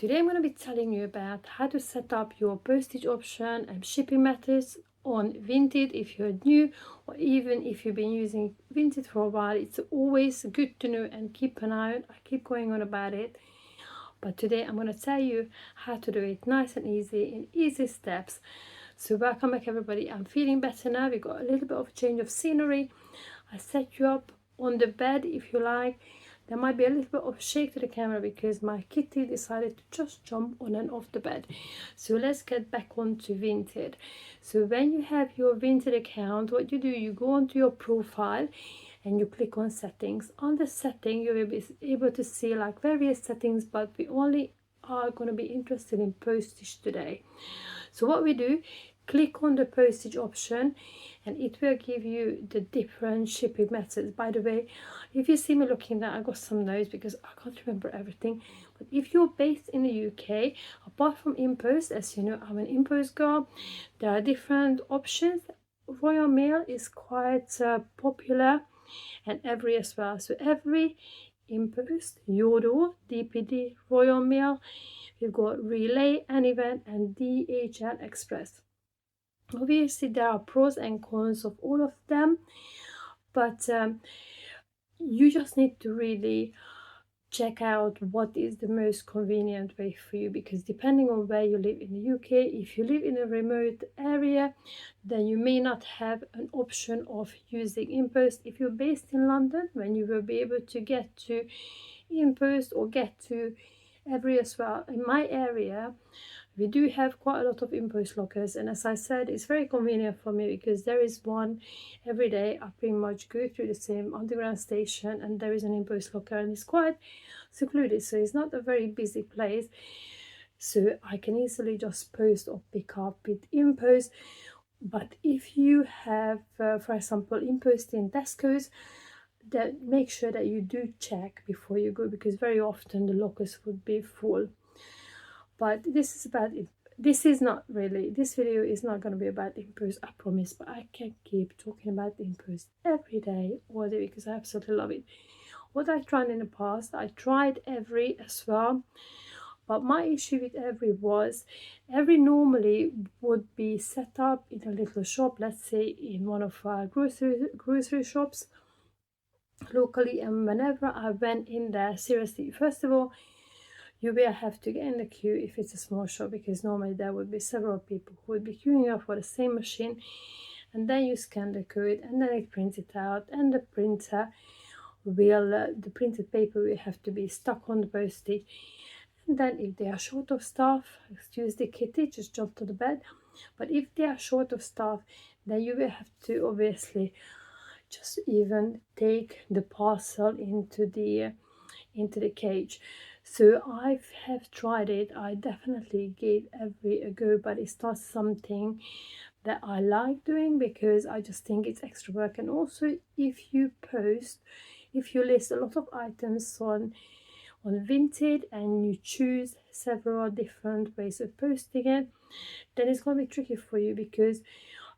Today I'm going to be telling you about how to set up your postage option and shipping methods on Vinted if you're new, or even if you've been using Vinted for a while. It's always good to know and keep an eye on. I keep going on about it, but today I'm going to tell you how to do it nice and easy in easy steps. So welcome back everybody. I'm feeling better now. We got a little bit of a change of scenery. I set you up on the bed if you like. There might be a little bit of shake to the camera because my kitty decided to just jump on and off the bed. So let's get back onto Vinted. So when you have your Vinted account, what you do, you go onto your profile and you click on settings. On the setting, you will be able to see like various settings, but we only are going to be interested in postage today. So what we do, click on the postage option and it will give you the different shipping methods. By the way, if you see me looking there, I got some notes because I can't remember everything. But if you're based in the UK, apart from InPost, as you know, I'm an InPost girl, there are different options. Royal Mail is quite popular, and Every as well. So Every, InPost, Yodel, DPD, Royal Mail, we've got Relay, Event, and DHL Express. Obviously there are pros and cons of all of them, but you just need to really check out what is the most convenient way for you, because depending on where you live in the UK, if you live in a remote area, then you may not have an option of using InPost. If you're based in London, then you will be able to get to InPost or get to Every as well. In my area, we do have quite a lot of InPost lockers, and as I said, it's very convenient for me because there is one every day. I pretty much go through the same underground station and there is an InPost locker, and it's quite secluded, so it's not a very busy place, so I can easily just post or pick up with InPost. But if you have for example InPost in Tesco's, that make sure that you do check before you go, because very often the lockers would be full. But this is about it. This video is not going to be about InPost, I promise, but I can keep talking about InPost every day, all day, because I absolutely love it. What I tried in the past, I tried Every as well, but my issue with Every was Every normally would be set up in a little shop, let's say in one of our grocery shops locally, and whenever I went in there, seriously, first of all, you will have to get in the queue if it's a small shop, because normally there would be several people who would be queuing up for the same machine, and then you scan the code and then it prints it out, and the printer will the printed paper will have to be stuck on the postage. And then if they are short of staff, excuse the kitty, just jump to the bed, but if they are short of staff, then you will have to obviously just even take the parcel into the cage. So I have tried it. I definitely gave Every a go, but it's not something that I like doing because I just think it's extra work. And also, if you list a lot of items on Vinted and you choose several different ways of posting it, then it's going to be tricky for you, because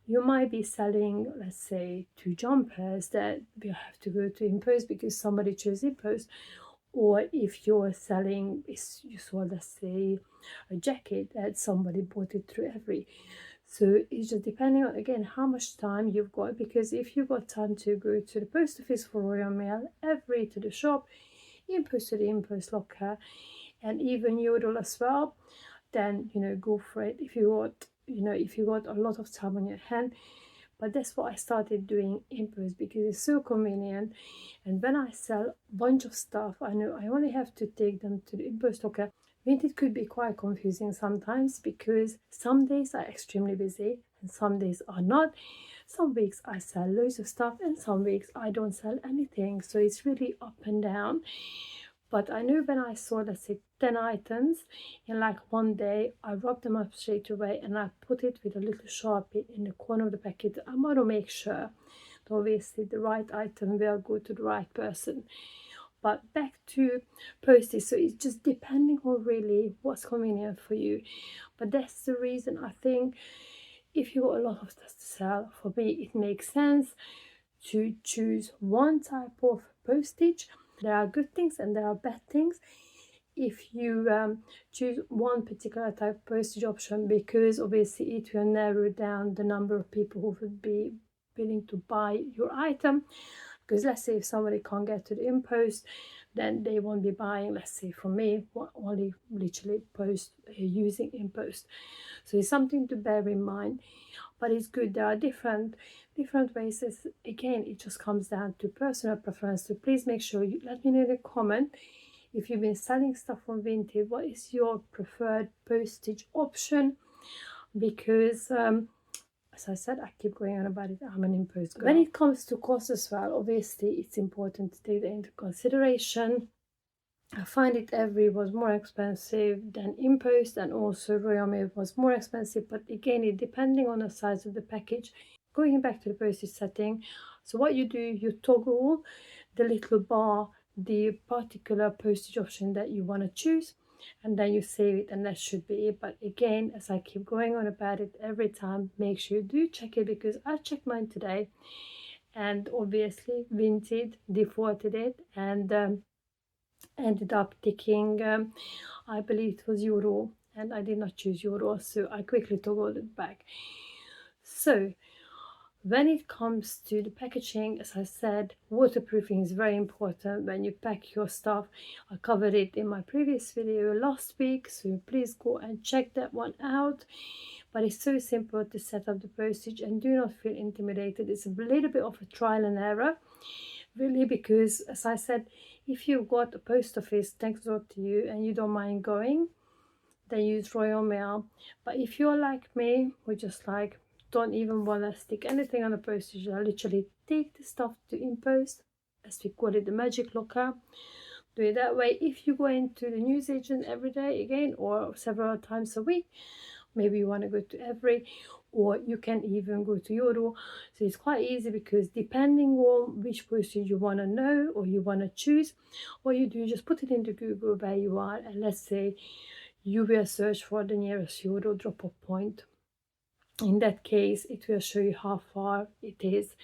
you might be selling, let's say, 2 jumpers that will have to go to InPost because somebody chose InPost. Or if you're selling, you sold, let's say, a jacket that somebody bought it through Every. So it's just depending on, again, how much time you've got, because if you've got time to go to the post office for Royal Mail, Every to the shop, InPost to the InPost locker, and even Yodel as well, then, go for it if you got a lot of time on your hand. But that's what I started doing InPost, because it's so convenient. And when I sell a bunch of stuff, I know I only have to take them to the InPost locker. Vinted could be quite confusing sometimes, because some days are extremely busy and some days are not. Some weeks I sell loads of stuff and some weeks I don't sell anything, so it's really up and down. But I know when I saw, let's say, 10 items in like one day, I rubbed them up straight away and I put it with a little Sharpie in the corner of the packet. I want to make sure that obviously the right item will go to the right person. But back to postage, so it's just depending on really what's convenient for you. But that's the reason I think if you got a lot of stuff to sell, for me it makes sense to choose one type of postage. There are good things and there are bad things. if you choose one particular type of postage option, because obviously it will narrow down the number of people who would be willing to buy your item. Because let's say if somebody can't get to the InPost, then they won't be buying, let's say for me, only literally post using InPost. So it's something to bear in mind, but it's good. There are different ways. Again, it just comes down to personal preference. So please make sure you let me know in the comment if you've been selling stuff on Vinted, what is your preferred postage option? Because as I said, I keep going on about it, I'm an InPost girl. When it comes to cost as well, obviously it's important to take that into consideration. I find it Every was more expensive than InPost, and also Royal Mail was more expensive, but again, it depending on the size of the package. Going back to the postage setting, so what you do, you toggle the little bar, the particular postage option that you want to choose, and then you save it, and that should be it. But again, as I keep going on about it every time, make sure you do check it, because I checked mine today and obviously Vinted defaulted it and ended up taking I believe it was euro, and I did not choose euro, so I quickly toggled it back. So when it comes to the packaging, as I said, waterproofing is very important when you pack your stuff. I covered it in my previous video last week, so please go and check that one out. But it's so simple to set up the postage, and do not feel intimidated. It's a little bit of a trial and error, really, because as I said, if you've got a post office next door to you and you don't mind going, then use Royal Mail. But if you're like me, who just like don't even want to stick anything on the postage, I literally take the stuff to InPost, as we call it, the magic locker. Do it that way. If you go into the newsagent every day again, or several times a week, maybe you want to go to Every, or you can even go to Euro. So it's quite easy, because depending on which postage you want to know or you want to choose, what you do, you just put it into Google where you are, and let's say you will search for the nearest Euro drop-off point. In that case, it will show you how far it is.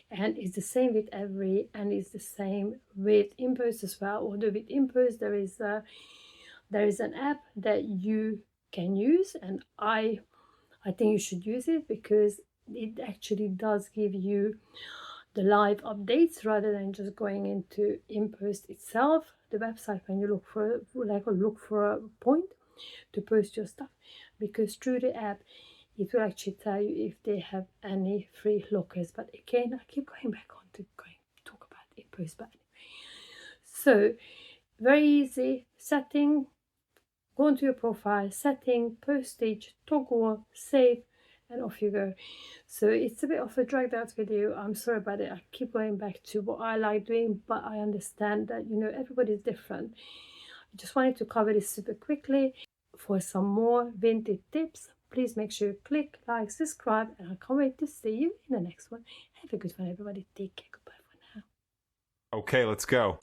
And it's the same with Every, and it's the same with InPost as well. Although with InPost there is an app that you can use, and I think you should use it, because it actually does give you the live updates rather than just going into InPost itself, the website, when you look for a point to post your stuff, because through the app it will actually tell you if they have any free lockers. But again, I keep going back on to talk about InPost, but anyway. So very easy setting. Go into your profile, setting, postage, toggle, save, and off you go. So it's a bit of a dragged out video, I'm sorry about it. I keep going back to what I like doing, but I understand that, you know, everybody's different. I just wanted to cover this super quickly. For some more Vinted tips, please make sure you click like, subscribe, and I can't wait to see you in the next one. Have a good one, everybody. Take care. Goodbye for now. Okay, let's go.